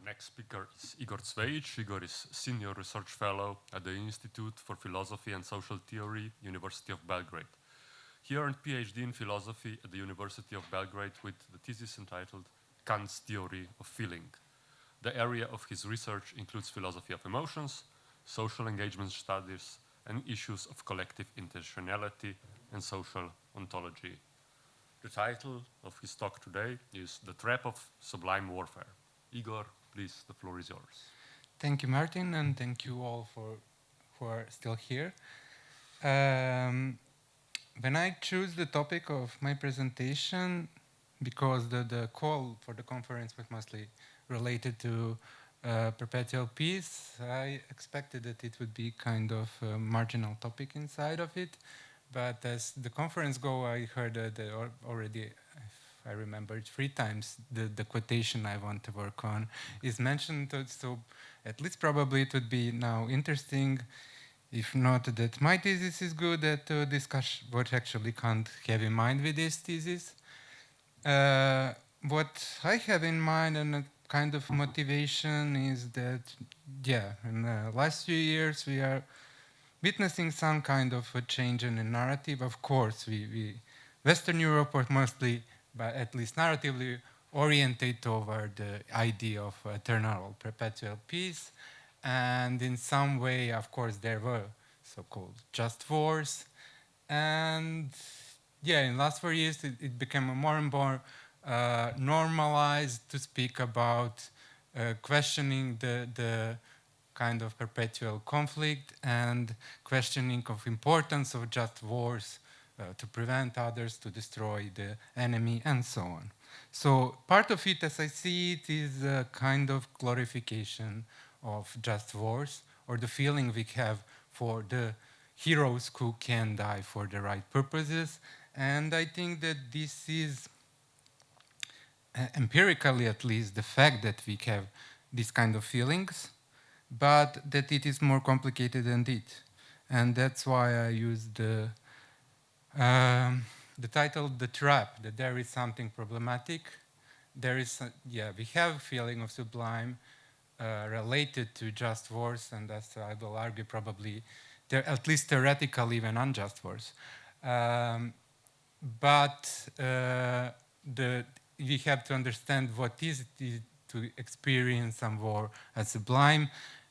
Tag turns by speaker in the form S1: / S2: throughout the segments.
S1: Next speaker is Igor Cvejić. Igor is Senior Research Fellow at the Institute for Philosophy and Social Theory, University of Belgrade. He earned PhD in philosophy at the University of Belgrade with the thesis entitled Kant's Theory of Feeling. The area of his research includes philosophy of emotions, social engagement studies, and issues of collective intentionality and social ontology. The title of his talk today is The Trap of Sublime Warfare. Igor, please, the floor is yours.
S2: Thank you, Martin, and thank you all who are still here. When I choose the topic of my presentation, because the call for the conference was mostly related to Perpetual Peace, I expected that it would be kind of a marginal topic inside of it. But as the conference goes, I heard already, if I remember it 3 times, the quotation I want to work on is mentioned. So at least probably it would be now interesting, if not that my thesis is good, to discuss what actually Kant have in mind with this thesis. What I have in mind and a kind of motivation is that, in the last few years we are witnessing some kind of a change in the narrative. Of course, we Western Europe was mostly, but at least narratively, oriented toward the idea of eternal perpetual peace. And in some way, of course, there were so-called just wars. And in the last 4 years, it became more and more normalized to speak about questioning the kind of perpetual conflict and questioning of importance of just wars to prevent others, to destroy the enemy, and so on. So part of it, as I see it, is a kind of glorification of just wars, or the feeling we have for the heroes who can die for the right purposes. And I think that this is, empirically at least, the fact that we have these kind of feelings, but that it is more complicated than it. And that's why I used the title, The Trap, that there is something problematic. There is, we have a feeling of sublime related to just wars, and that's, I will argue, probably, at least theoretically, even unjust wars. But we have to understand what is it to experience some war as sublime,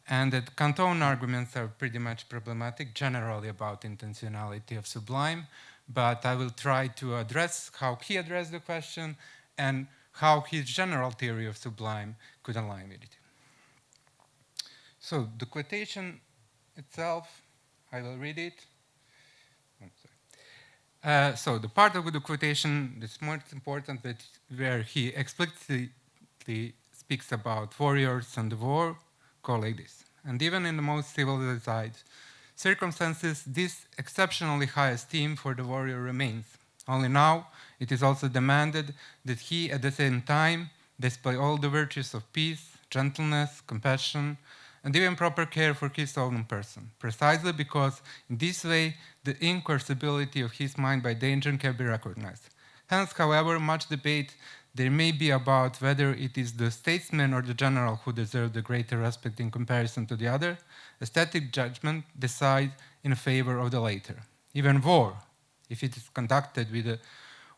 S2: and that Kantian arguments are pretty much problematic generally about intentionality of sublime, but I will try to address how he addressed the question and how his general theory of sublime could align with it. So the quotation itself, I will read it. So the part of the quotation that's most important, where he explicitly speaks about warriors and the war, go like this. And even in the most civilized circumstances, this exceptionally high esteem for the warrior remains. Only now it is also demanded that he at the same time display all the virtues of peace, gentleness, compassion, and even proper care for his own person, precisely because in this way the incoercibility of his mind by danger can be recognized. Hence, however, much debate there may be about whether it is the statesman or the general who deserve the greater respect in comparison to the other. Aesthetic judgment decides in favor of the later. Even war, if it is conducted with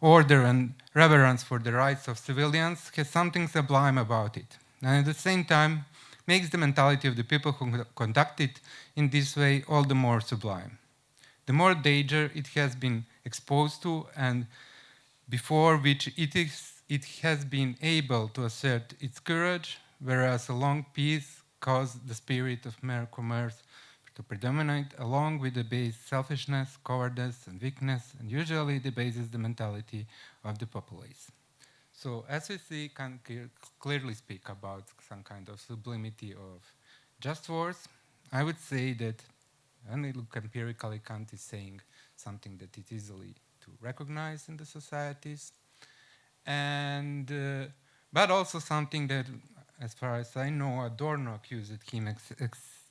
S2: order and reverence for the rights of civilians, has something sublime about it, and at the same time makes the mentality of the people who conduct it in this way all the more sublime. The more danger it has been exposed to, and before which it has been able to assert its courage, whereas a long peace caused the spirit of mere commerce to predominate, along with the base selfishness, cowardice, and weakness, and usually debases the mentality of the populace. So as we see, Kant clearly speak about some kind of sublimity of just wars. I would say that, when we look empirically, Kant is saying something that is easily to recognize in the societies, and but also something that, as far as I know, Adorno accused him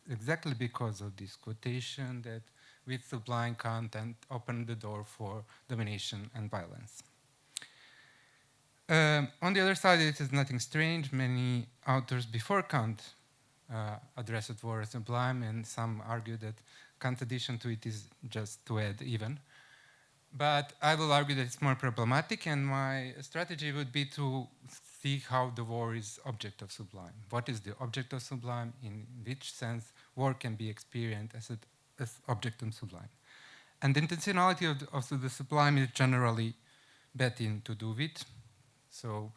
S2: exactly because of this quotation, that with sublime Kant and opened the door for domination and violence. On the other side, it is nothing strange. Many authors before Kant addressed war as sublime, and some argue that Kant's addition to it is just to add even. But I will argue that it's more problematic, and my strategy would be to see how the war is object of sublime. What is the object of sublime? In which sense war can be experienced as object of sublime? And the intentionality of the sublime is generally betting to do with. So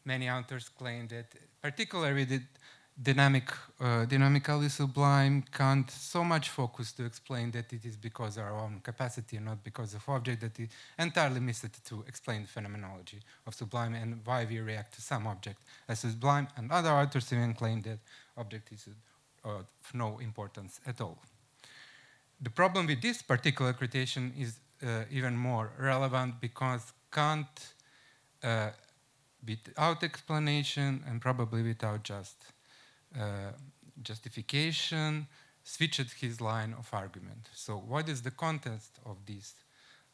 S2: many authors claim that, particularly the dynamically sublime, Kant so much focused to explain that it is because of our own capacity and not because of object, that it entirely missed to explain the phenomenology of sublime and why we react to some object as sublime. And other authors even claim that object is of no importance at all. The problem with this particular quotation is even more relevant because Kant, without explanation and probably without justification, switched his line of argument. So what is the context of this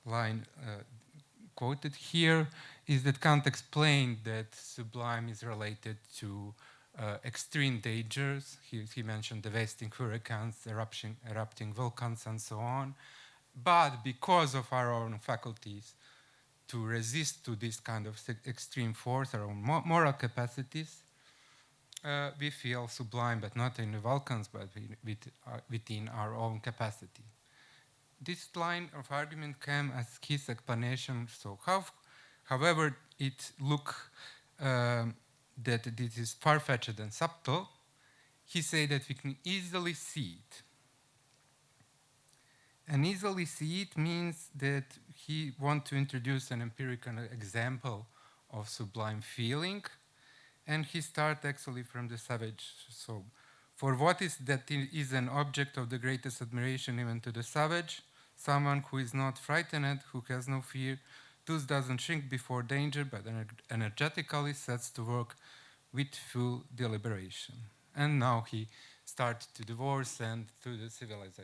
S2: line quoted here is that Kant explained that sublime is related to extreme dangers. He mentioned devastating hurricanes, erupting volcans, and so on. But because of our own faculties to resist to this kind of extreme force, our own moral capacities, we feel sublime, but not in the volcans, but within our own capacity. This line of argument came as his explanation. So, however, it looks that this is far-fetched and subtle, he said that we can easily see it. And easily see it means that he wants to introduce an empirical example of sublime feeling, and he starts actually from the Cvejić. So, for what is that is an object of the greatest admiration even to the Cvejić, someone who is not frightened, who has no fear, thus doesn't shrink before danger, but energetically sets to work with full deliberation. And now he starts to divorce and to the civilized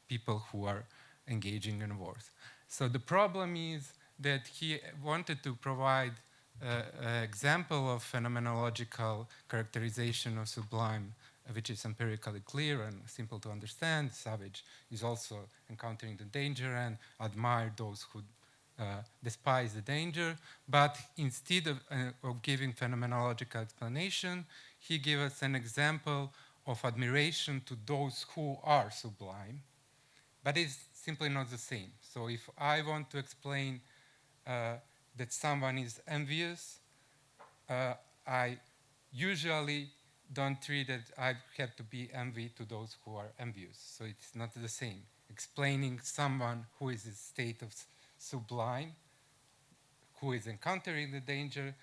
S2: people who are engaging in wars. So the problem is that he wanted to provide an example of phenomenological characterization of sublime, which is empirically clear and simple to understand. Cvejić is also encountering the danger and admire those who despise the danger, but instead of giving phenomenological explanation, he gave us an example of admiration to those who are sublime, but it's simply not the same. So if I want to explain that someone is envious, I usually don't treat that I have to be envy to those who are envious. So it's not the same. Explaining someone who is in a state of sublime, who is encountering the danger,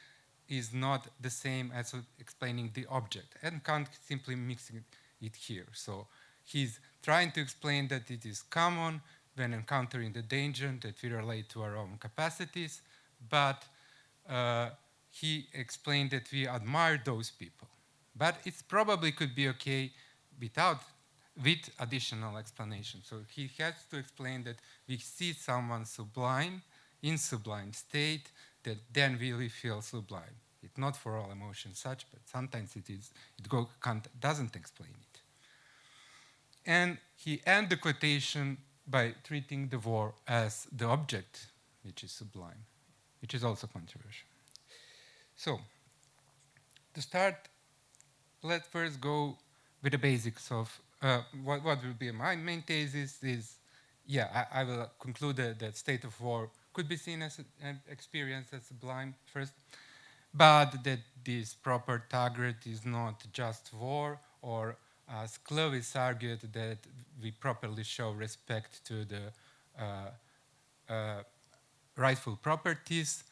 S2: is not the same as explaining the object. And Kant simply mixing it here. So he's trying to explain that it is common when encountering the danger that we relate to our own capacities, but he explained that we admire those people. But it probably could be okay with additional explanation. So he has to explain that we see someone sublime, in sublime state, that then really feel sublime. It's not for all emotions such, but sometimes it is. Kant doesn't explain it. And he ends the quotation by treating the war as the object, which is sublime, which is also controversial. So, to start, let's first go with the basics of what will be my main thesis is, I will conclude that state of war could be seen as an experience as sublime first, but that this proper target is not just war, or as Cvejić argued, that we properly show respect to the rightful properties,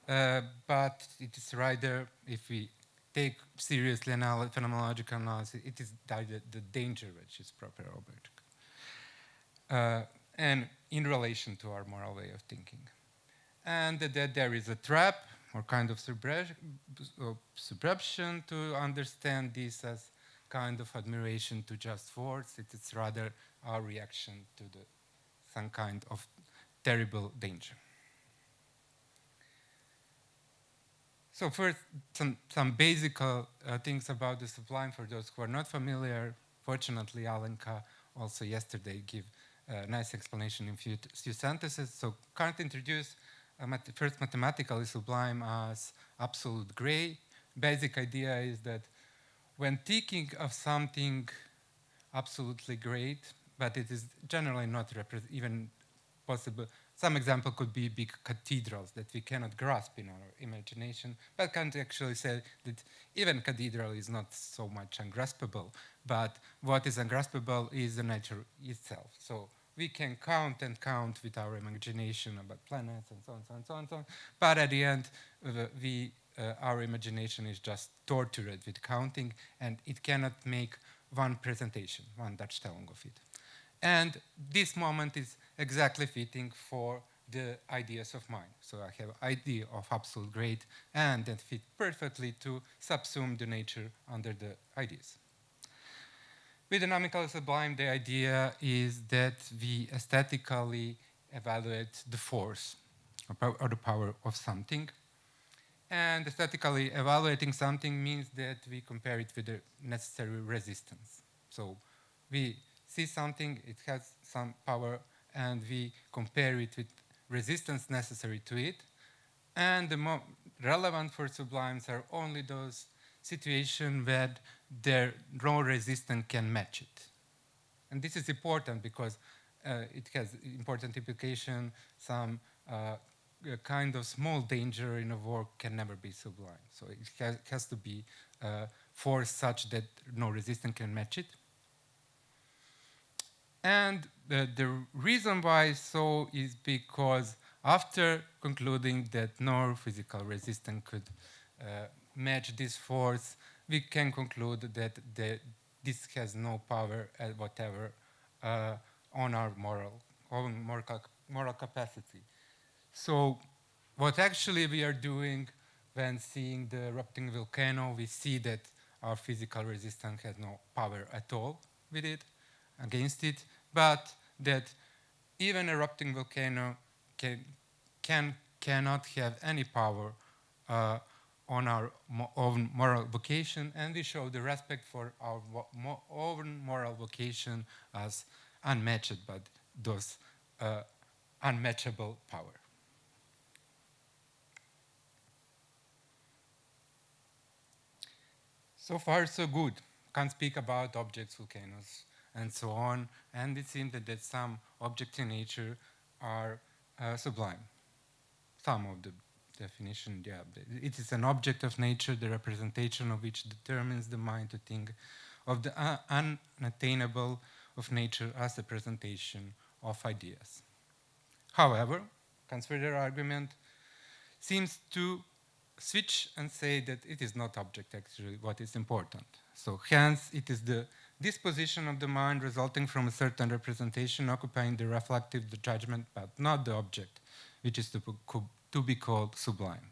S2: but it is rather, if we take seriously phenomenological analysis, it is the danger which is proper object. And in relation to our moral way of thinking. And that there is a trap, or kind of subreption, to understand this as kind of admiration to just words. It is rather our reaction to some kind of terrible danger. So first, some basic things about the Sublime for those who are not familiar. Fortunately, Alenka also yesterday gave a nice explanation in few sentences. So Kant introduced first mathematically Sublime as absolute gray. Basic idea is that when thinking of something absolutely great, but it is generally not even possible. Some example could be big cathedrals that we cannot grasp in our imagination, but Kant actually said that even cathedral is not so much ungraspable, but what is ungraspable is the nature itself. So we can count and count with our imagination about planets and so on, so on, so on, so on. But at the end, our imagination is just tortured with counting, and it cannot make one presentation, one Darstellung of it. And this moment is exactly fitting for the ideas of mind. So I have idea of absolute great, and that fit perfectly to subsume the nature under the ideas. With dynamical sublime, the idea is that we aesthetically evaluate the force or the power of something. And aesthetically evaluating something means that we compare it with the necessary resistance. So we see something, it has some power, and we compare it with resistance necessary to it. And the more relevant for sublimes are only those situations where their no resistance can match it. And this is important because it has important implication. Some a kind of small danger in a work can never be sublime. So it has to be force such that no resistance can match it. And the reason why so is because after concluding that no physical resistance could match this force, we can conclude that this has no power whatever on our moral capacity. So what actually we are doing when seeing the erupting volcano, we see that our physical resistance has no power at all with it, against it, but that even erupting volcano cannot have any power on our own moral vocation, and we show the respect for our own moral vocation as unmatched by those unmatchable power. So far, so good. Can't speak about objects, volcanoes, and so on. And it seems that some objects in nature are sublime. Some of the definition, yeah. It is an object of nature, the representation of which determines the mind to think of the unattainable of nature as a presentation of ideas. However, Kant's further argument seems to switch and say that it is not object actually what is important. So hence it is the disposition of the mind resulting from a certain representation occupying the reflective, the judgment, but not the object, which is to be called sublime.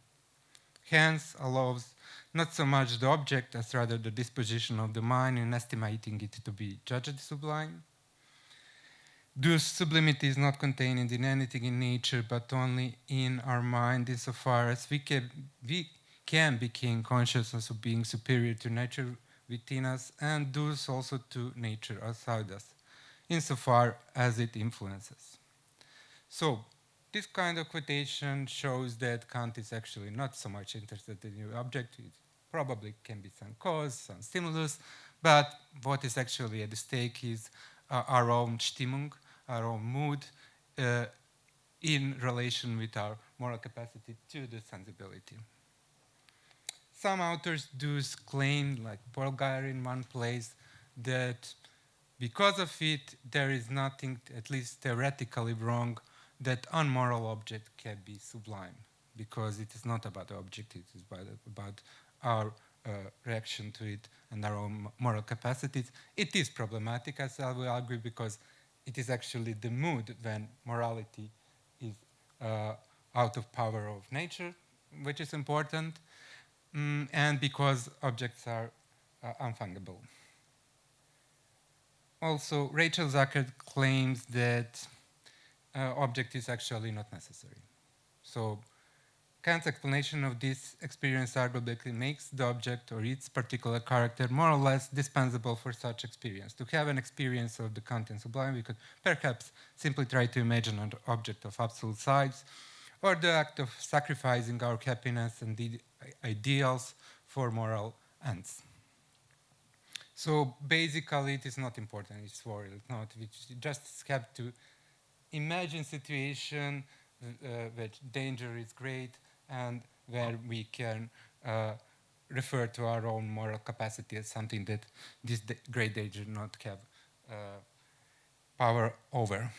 S2: Hence allows not so much the object as rather the disposition of the mind in estimating it to be judged sublime. Thus, sublimity is not contained in anything in nature, but only in our mind, insofar as we can become conscious of being superior to nature within us, and thus also to nature outside us, insofar as it influences. So, this kind of quotation shows that Kant is actually not so much interested in the object. It probably can be some cause, some stimulus, but what is actually at stake is our own Stimmung, our own mood, in relation with our moral capacity to the sensibility. Some authors do claim, like Polgar in one place, that because of it, there is nothing, at least theoretically, wrong that unmoral object can be sublime, because it is not about the object, it is about our reaction to it and our own moral capacities. It is problematic, as I will argue, because it is actually the mood when morality is out of power of nature, which is important, and because objects are unfungible. Also, Rachel Zucker claims that object is actually not necessary. So Kant's explanation of this experience arguably makes the object or its particular character more or less dispensable for such experience. To have an experience of the Kantian sublime, we could perhaps simply try to imagine an object of absolute size, or the act of sacrificing our happiness and the ideals for moral ends. So basically, it is not important. It's for it's not. We just have to imagine situation where danger is great and where we can refer to our own moral capacity as something that this great danger not have power over.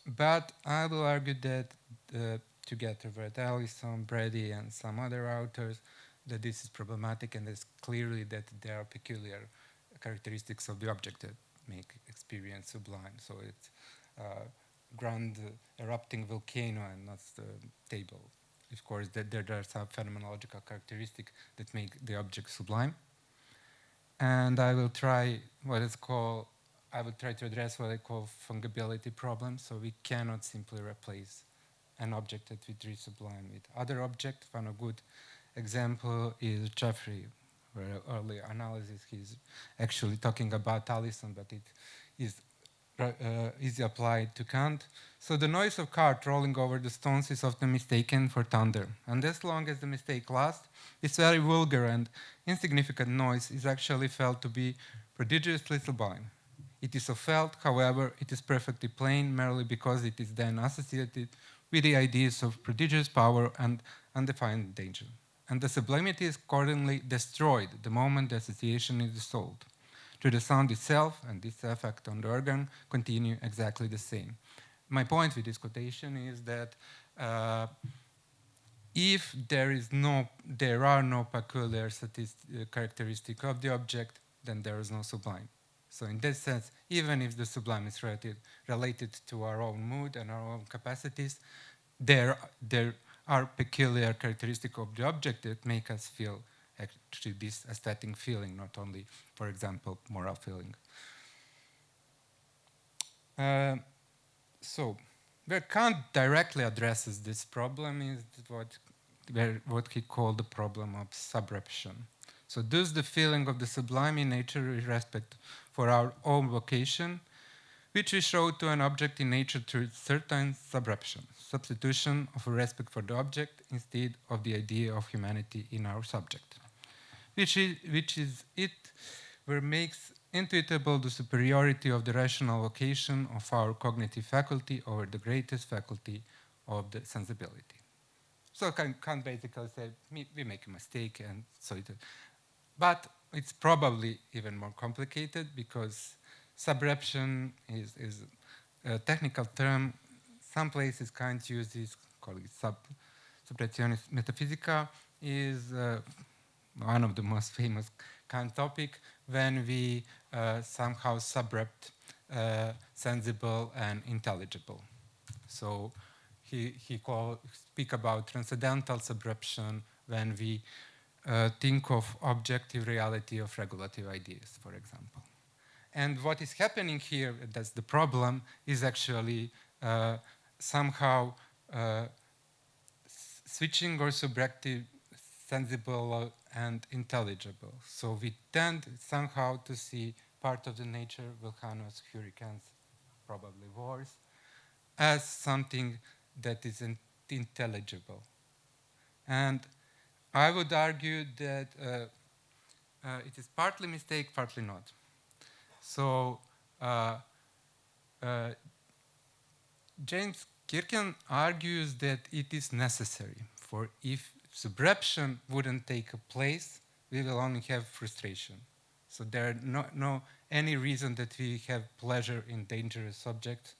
S2: But I will argue that together with Allison, Brady, and some other authors, that this is problematic, and it's clearly that there are peculiar characteristics of the object that make experience sublime. So it's grand erupting volcano and not the table. Of course, there are some phenomenological characteristics that make the object sublime. And I will try to address what I call fungibility problems. So we cannot simply replace an object that we treat sublime with other object. One a good example is Jeffrey, where early analysis he's actually talking about Allison, but it is easily applied to Kant. So the noise of cart rolling over the stones is often mistaken for thunder. And as long as the mistake lasts, this very vulgar and insignificant noise is actually felt to be prodigiously sublime. It is so felt, however, it is perfectly plain merely because it is then associated with the ideas of prodigious power and undefined danger. And the sublimity is accordingly destroyed the moment the association is dissolved. To the sound itself and its effect on the organ continue exactly the same. My point with this quotation is that if there are no peculiar characteristic of the object, then there is no sublime. So in this sense, even if the sublime is related to our own mood and our own capacities, there are peculiar characteristics of the object that make us feel actually this aesthetic feeling, not only, for example, moral feeling. So where Kant directly addresses this problem is what he called the problem of subreption. So thus the feeling of the sublime in nature is respect for our own vocation, which we show to an object in nature through certain subreption, substitution of a respect for the object instead of the idea of humanity in our subject, which is it where makes intuitable the superiority of the rational vocation of our cognitive faculty over the greatest faculty of the sensibility. So Kant basically said, we make a mistake, and so but it's probably even more complicated because subreption is a technical term. Some places Kant uses, called it subreptionis metaphysica, is one of the most famous Kant topic when we somehow subrept sensible and intelligible. So he speak about transcendental subreption when we think of objective reality of regulative ideas, for example. And what is happening here, that's the problem, is actually somehow switching or subreptive sensible and intelligible. So we tend somehow to see part of the nature, volcanoes, hurricanes, probably wars, as something that is intelligible. And I would argue that it is partly mistake, partly not. So James Kirken argues that it is necessary for if subreption wouldn't take place, we will only have frustration. So there are no any reason that we have pleasure in dangerous subjects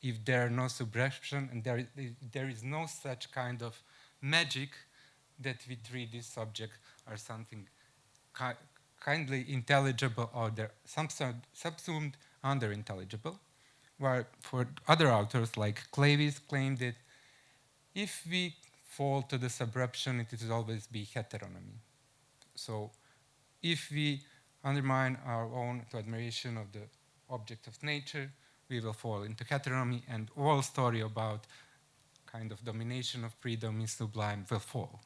S2: if there are no subreption and there is no such kind of magic that we treat this subject as something kindly intelligible or subsumed under intelligible. While for other authors like Cvejić claim that if we fall to the subreption, it will always be heteronomy. So if we undermine our own admiration of the object of nature, we will fall into heteronomy, and all story about kind of domination of freedom in Sublime will fall.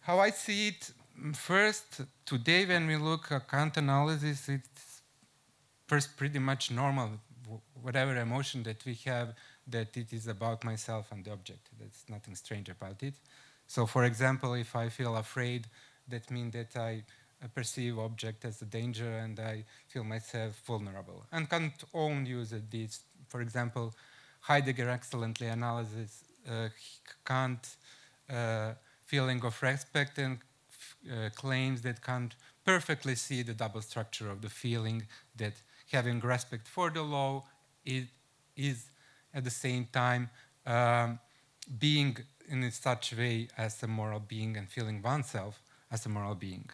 S2: How I see it, first, today when we look at Kant analysis, it's first pretty much normal, whatever emotion that we have, that it is about myself and the object. There's nothing strange about it. So for example, if I feel afraid, that means that I perceive object as a danger and I feel myself vulnerable. And Kant own uses this. For example, Heidegger excellently analyzes Kant feeling of respect and claims that Kant perfectly see the double structure of the feeling, that having respect for the law is at the same time being in such way as a moral being and feeling oneself as a moral being.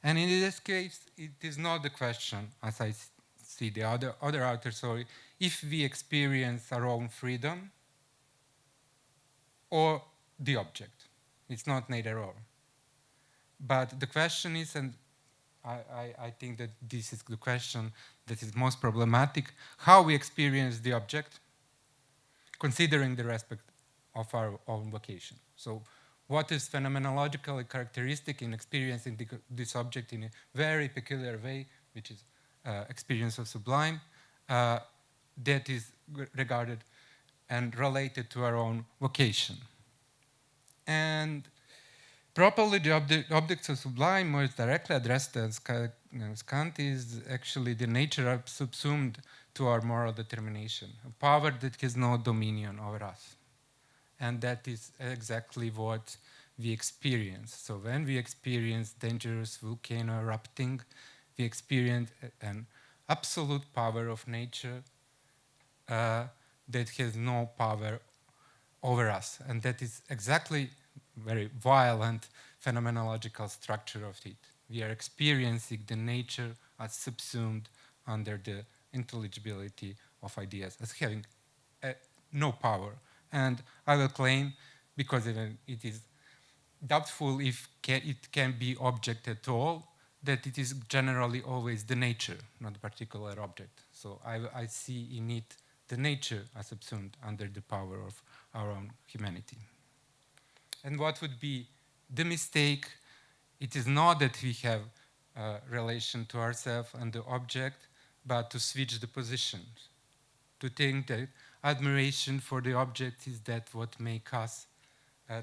S2: And in this case, it is not the question, as I see the other authors, sorry, if we experience our own freedom or the object. It's not neither or. But the question is, and I think that this is the question that is most problematic, how we experience the object, considering the respect of our own vocation. So what is phenomenologically characteristic in experiencing this object in a very peculiar way, which is experience of Sublime, that is regarded and related to our own vocation. And properly, the objects of Sublime, most directly addressed as Kant, is actually the nature subsumed to our moral determination, a power that has no dominion over us. And that is exactly what we experience. So when we experience dangerous volcano erupting, we experience an absolute power of nature that has no power over us. And that is exactly very violent phenomenological structure of it. We are experiencing the nature as subsumed under the intelligibility of ideas, as having no power. And I will claim, because even it is doubtful if it can be object at all, that it is generally always the nature, not a particular object. So I see in it the nature as subsumed under the power of our own humanity. And what would be the mistake? It is not that we have a relation to ourselves and the object, but to switch the positions, to think that admiration for the object is that what makes us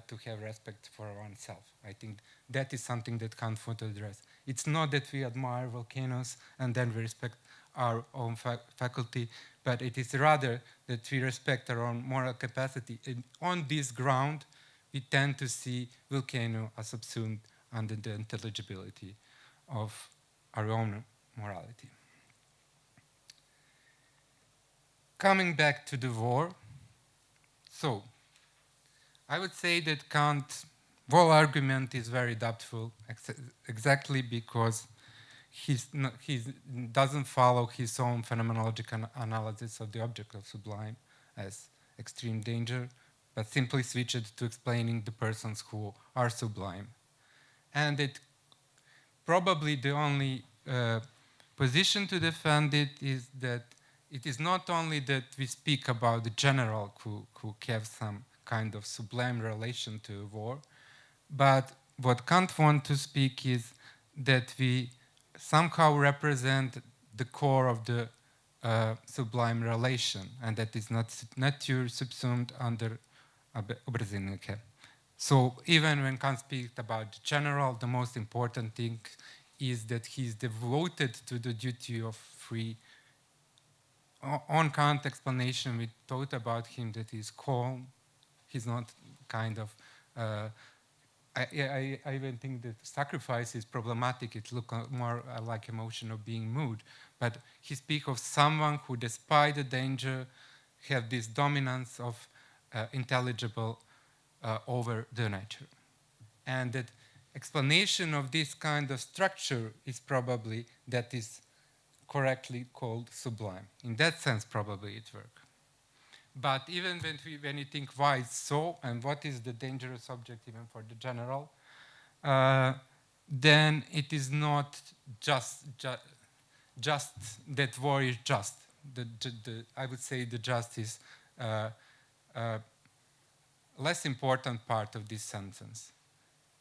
S2: to have respect for oneself. I think that is something that Kant wants to address. It's not that we admire volcanoes and then we respect our own faculty, but it is rather that we respect our own moral capacity. And on this ground, we tend to see volcano as subsumed under the intelligibility of our own morality. Coming back to the war, so I would say that Kant's whole argument is very doubtful, exactly because he doesn't follow his own phenomenological analysis of the object of Sublime as extreme danger, but simply switched to explaining the persons who are sublime. And it probably the only position to defend it is that it is not only that we speak about the general who have some kind of sublime relation to war, but what Kant wants to speak is that we somehow represent the core of the sublime relation, and that is not nature subsumed under Obersinnliche. So even when Kant speaks about the general, the most important thing is that he's devoted to the duty of free. On Kant's explanation, we thought about him that he's calm. He's not kind of. I even think that sacrifice is problematic. It looks more like emotion of being moved. But he speaks of someone who, despite the danger, have this dominance of intelligible over the nature. And that explanation of this kind of structure is probably that is correctly called sublime. In that sense, probably it works. But even when you think why it's so and what is the dangerous object even for the general, then it is not just that war is just. I would say the justice less important part of this sentence.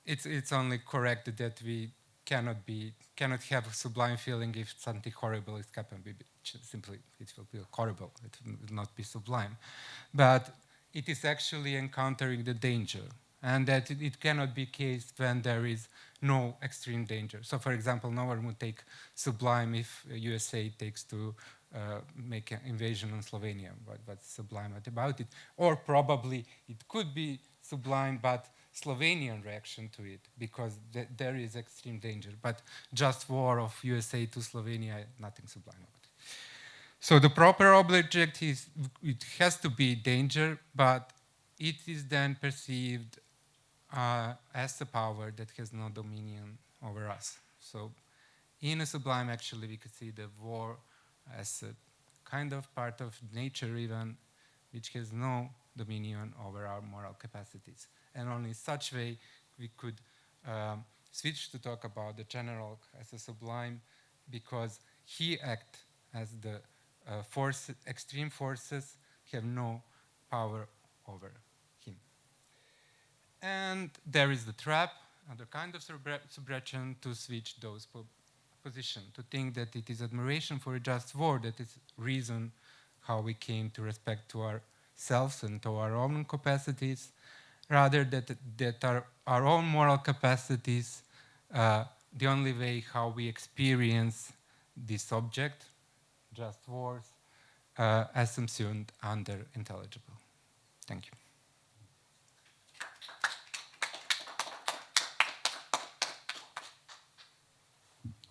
S2: It's only correct that we cannot have a sublime feeling if something horrible is happening. Simply, it will be horrible. It will not be sublime, but it is actually encountering the danger, and that it cannot be case when there is no extreme danger. So, for example, no one would take sublime if USA takes to make an invasion on Slovenia. What's sublime about it? Or probably it could be sublime, but Slovenian reaction to it, because there is extreme danger. But just war of USA to Slovenia, nothing sublime about it. So the proper object is, it has to be danger, but it is then perceived as a power that has no dominion over us. So in a sublime, actually, we could see the war as a kind of part of nature even, which has no dominion over our moral capacities. And only in such way we could switch to talk about the general as a sublime, because he acts as the extreme forces have no power over him. And there is the trap, another kind of subreption, to switch those positions, to think that it is admiration for a just war that is reason how we came to respect to ourselves and to our own capacities, rather that our own moral capacities, the only way how we experience this object, just wars, as subsumed under intelligible. Thank you.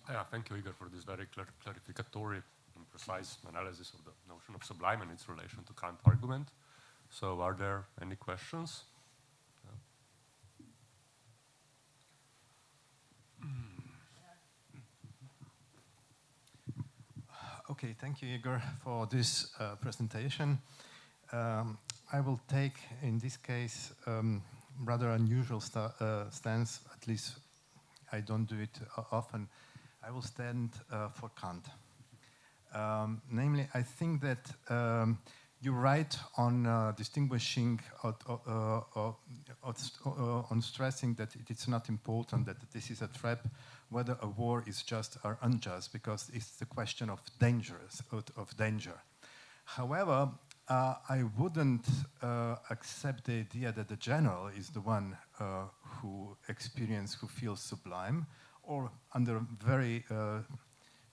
S1: Yeah, thank you, Igor, for this very clarificatory and precise analysis of the notion of sublime and its relation to Kant argument. So, are there any questions?
S3: Okay, thank you, Igor, for this presentation. I will take, in this case, rather unusual stance. At least I don't do it often. I will stand for Kant. Namely, I think that you're right on distinguishing, on stressing that it's not important that this is a trap, whether a war is just or unjust, because it's the question of danger. However, I wouldn't accept the idea that the general is the one who feels sublime, or under very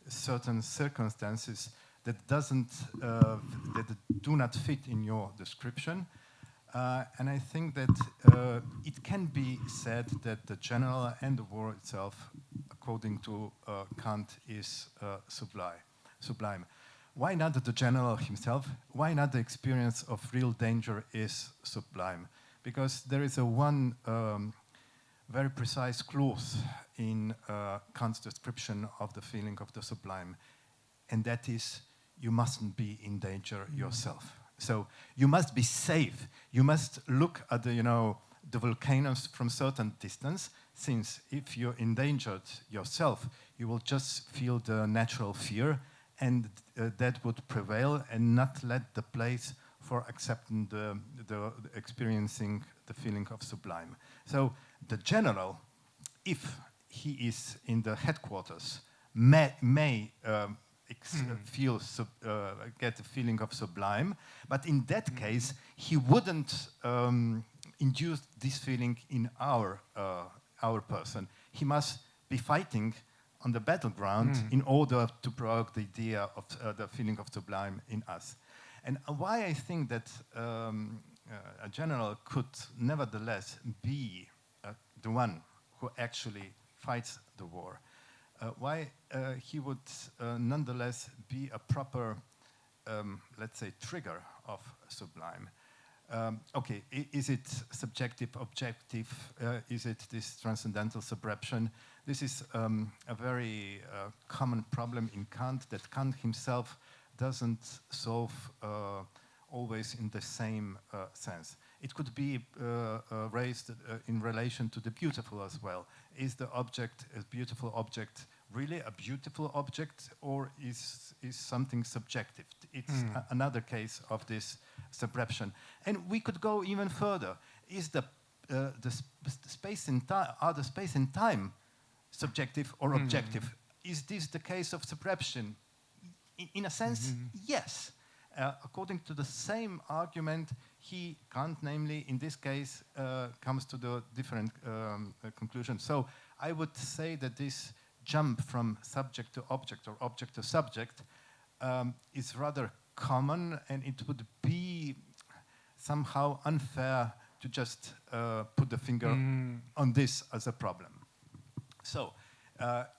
S3: certain circumstances that do not fit in your description. And I think that it can be said that the general and the war itself, according to Kant, is sublime. Why not the general himself? Why not the experience of real danger is sublime? Because there is one very precise clause in Kant's description of the feeling of the sublime, and that is, you mustn't be in danger yourself. So you must be safe. You must look at the volcanoes from certain distance, since if you're endangered yourself, you will just feel the natural fear, and that would prevail and not let the place for accepting the experiencing the feeling of sublime. So the general, if he is in the headquarters, may get the feeling of sublime, but in that case, he wouldn't induce this feeling in our person. He must be fighting on the battleground in order to provoke the idea of the feeling of sublime in us. And why I think that a general could nevertheless be the one who actually fights the war, why he would nonetheless be a proper, let's say, trigger of sublime. Okay, is it subjective, objective? Is it this transcendental subreption? This is a very common problem in Kant, that Kant himself doesn't solve always in the same sense. It could be raised in relation to the beautiful as well. Is the object, a beautiful object, really a beautiful object, or is something subjective? It's another case of this subreption. And we could go even further. Is the space and time, are the space and time subjective or objective? Is this the case of subreption? In a sense, yes. According to the same argument, Kant, namely, in this case, comes to the different conclusion. So I would say that this jump from subject to object or object to subject is rather common, and it would be somehow unfair to just put the finger on this as a problem. So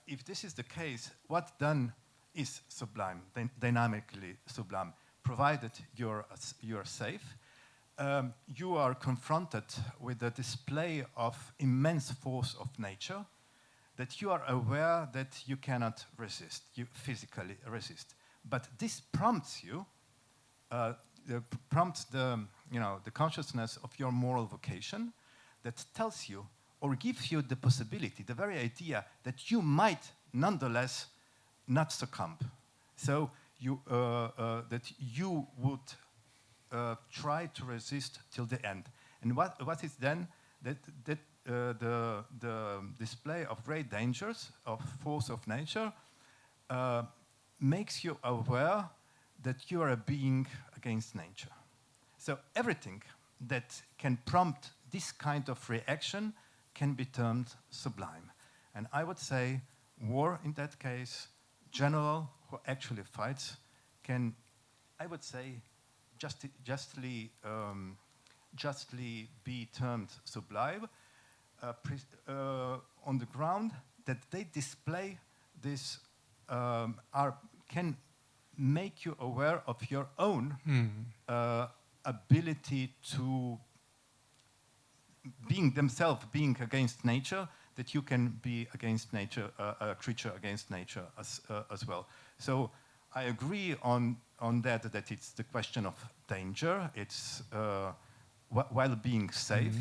S3: if this is the case, what then is sublime, dynamically sublime? Provided you're safe, you are confronted with the display of immense force of nature that you are aware that you cannot resist, you physically resist. But this prompts you, prompts the consciousness of your moral vocation that tells you or gives you the possibility, the very idea that you might nonetheless not succumb. So that you would try to resist till the end. And what is then that the display of great dangers, of force of nature, makes you aware that you are a being against nature. So everything that can prompt this kind of reaction can be termed sublime. And I would say war in that case, general who actually fights, can, I would say, justly be termed sublime on the ground that they display this, can make you aware of your own ability to being against nature, that you can be against nature, a creature against nature as well. So I agree on that it's the question of danger, it's while being safe.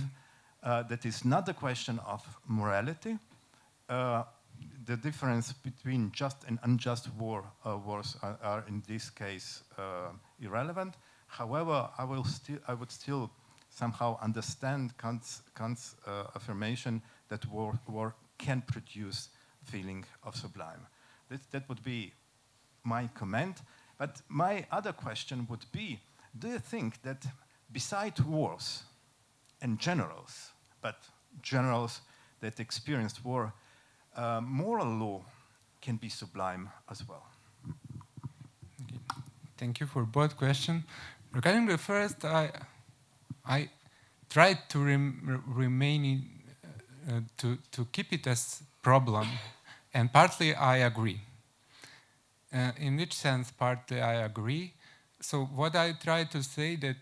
S3: That is not the question of morality. The difference between just and unjust wars are in this case irrelevant. However, I would still somehow understand Kant's affirmation that war can produce feeling of sublime. That would be my comment. But my other question would be, do you think that besides wars and generals, but generals that experienced war, moral law can be sublime as well?
S2: Okay. Thank you for both questions. Regarding the first, I tried to remain to keep it as problem, and partly I agree. In which sense partly I agree? So what I try to say that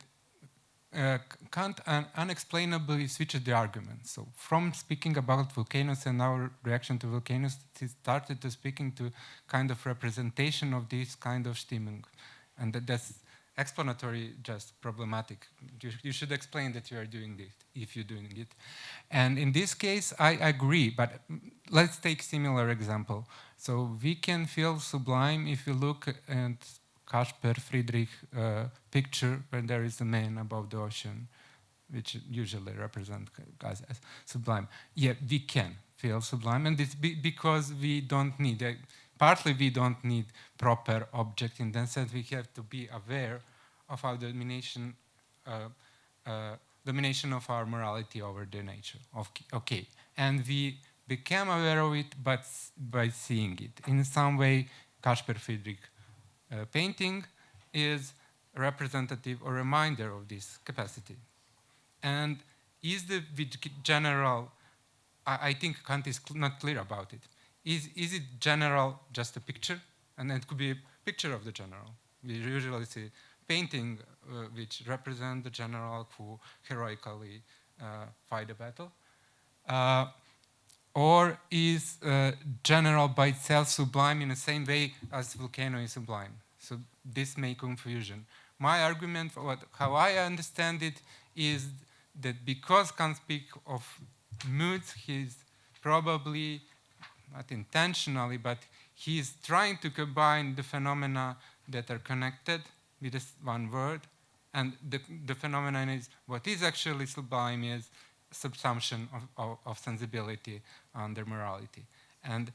S2: Kant unexplainably switched the argument. So from speaking about volcanoes and our reaction to volcanoes, he started to speaking to kind of representation of this kind of Stimmung. And that's explanatory, just problematic. You should explain that you are doing this, if you're doing it. And in this case, I agree, but let's take similar example. So we can feel sublime if you look at Caspar Friedrich picture where there is a man above the ocean, which usually represent as sublime. Yeah, we can feel sublime, and it's because we don't need, partly we don't need proper object in that sense. We have to be aware of our domination of our morality over the nature. Okay, and we became aware of it, but by seeing it. In some way, Caspar Friedrich painting is representative or reminder of this capacity. And is the general, I think Kant is not clear about it. Is it general just a picture? And it could be a picture of the general. We usually see painting which represent the general who heroically fight a battle. Or is general by itself sublime in the same way as volcano is sublime? So this may confusion. My argument, how I understand it, is that because Kant speaks of moods, he's probably, not intentionally, but he's trying to combine the phenomena that are connected with this one word, And the phenomenon is what is actually sublime is subsumption of sensibility under morality. And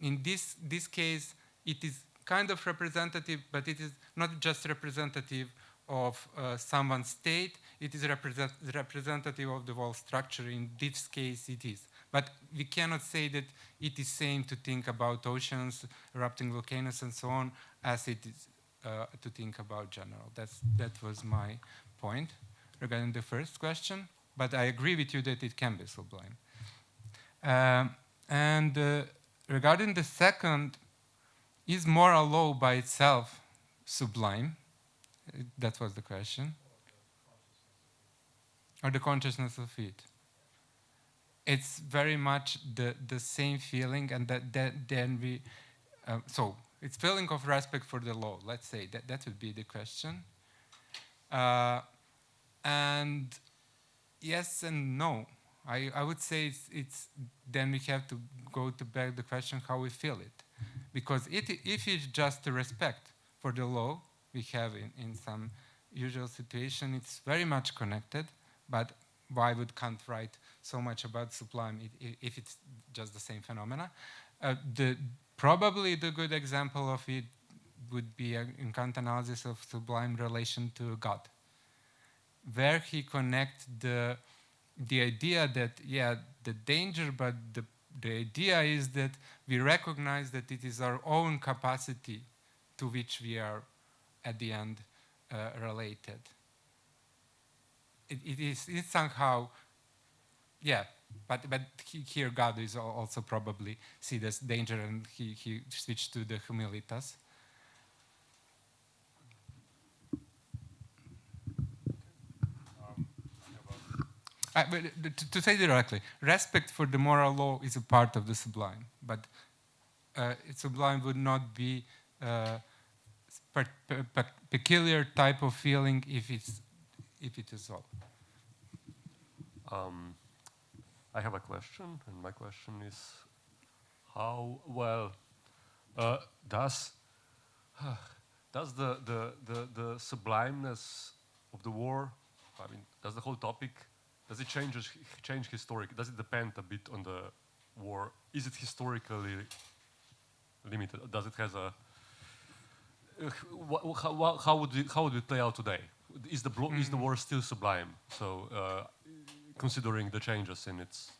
S2: in this case, it is kind of representative, but it is not just representative of someone's state, it is representative of the whole structure. In this case, it is. But we cannot say that it is same to think about oceans, erupting volcanoes, and so on, as it is to think about general. That was my point regarding the first question. But I agree with you that it can be sublime. Regarding the second, is moral law by itself sublime? That was the question. Or the consciousness of it. It's very much the same feeling, and then we, so it's feeling of respect for the law, let's say, that would be the question. And yes and no. I would say it's then we have to go to back the question how we feel it. Because if it's just a respect for the law we have in some usual situation, it's very much connected, but why would Kant write so much about sublime if it's just the same phenomena? Probably the good example of it would be in Kant analysis of sublime relation to God, where he connects the idea that, yeah, the danger, but the idea is that we recognize that it is our own capacity to which we are at the end related. It's somehow, yeah, but here God is also probably seen as danger, and he switched to the humilitas. But to say directly, respect for the moral law is a part of the sublime, but sublime would not be a peculiar type of feeling if it is all.
S1: I have a question, and my question is, how well does the sublimeness of the war, I mean, does the whole topic, does it change historically? Does it depend a bit on the war? Is it historically limited? Does it has a how would it play out today? Is the war still sublime? So considering the changes in its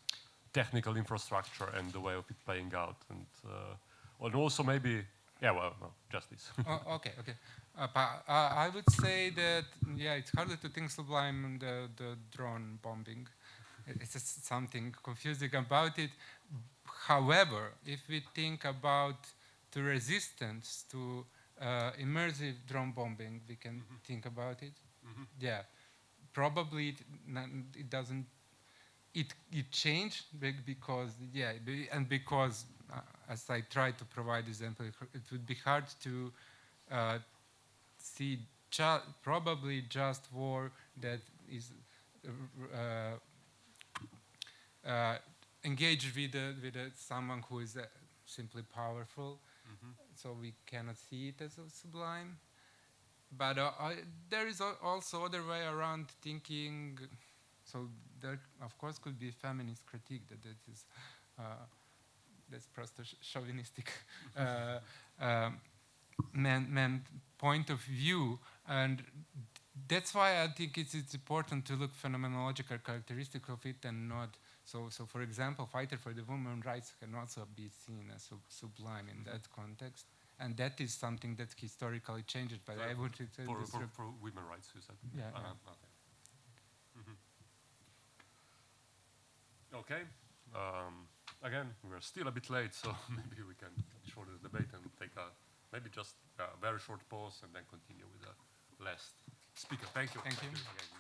S1: technical infrastructure and the way of it playing out, and also maybe, yeah, well, no, just this.
S2: Okay. I would say that, yeah, it's harder to think sublime than the drone bombing. It's just something confusing about it. However, if we think about the resistance to immersive drone bombing, we can think about it. Yeah, probably it doesn't. It changed because, yeah, and because as I tried to provide example, it would be hard to see probably just war that is engaged with someone who is simply powerful. So we cannot see it as a sublime. But there is also other way around thinking. So there, of course, could be a feminist critique that is that's chauvinistic man point of view, and that's why I think it's important to look phenomenological characteristic of it and not. So for example, fighter for the women's rights can also be seen as sublime in that context, and that is something that historically changed. But I would say
S1: for women's rights, you said.
S2: Yeah.
S1: Okay. Again, we're still a bit late, so maybe we can shorten the debate and take maybe just a very short pause and then continue with the last speaker. Thank you.
S2: Thank you.
S1: Again.